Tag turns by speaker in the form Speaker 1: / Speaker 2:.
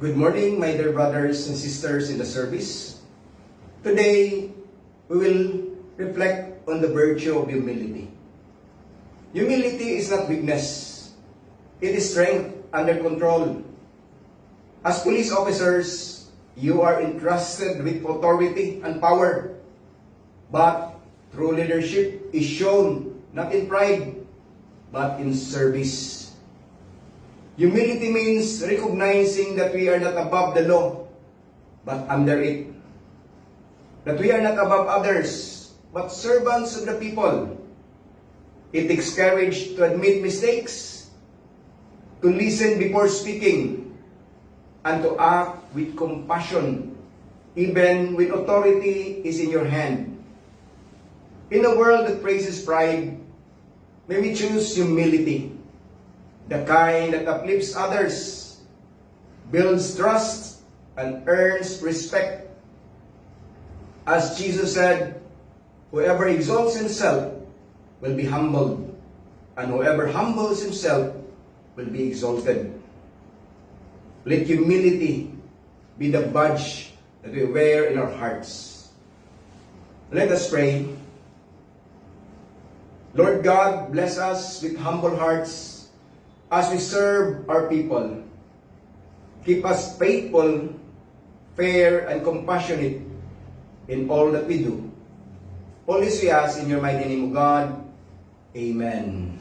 Speaker 1: Good morning, my dear brothers and sisters in the service. Today, we will reflect on the virtue of humility. Humility is not weakness. It is strength under control. As police officers, you are entrusted with authority and power. But true leadership is shown not in pride, but in service. Humility means recognizing that we are not above the law, but under it. That we are not above others, but servants of the people. It takes courage to admit mistakes, to listen before speaking, and to act with compassion, even when authority is in your hand. In a world that praises pride, may we choose humility. The kind that uplifts others, builds trust, and earns respect. As Jesus said, whoever exalts himself will be humbled, and whoever humbles himself will be exalted. Let humility be the badge that we wear in our hearts. Let us pray. Lord God, bless us with humble hearts as we serve our people. Keep us faithful, fair, and compassionate in all that we do. All this we ask in your mighty name, O God. Amen.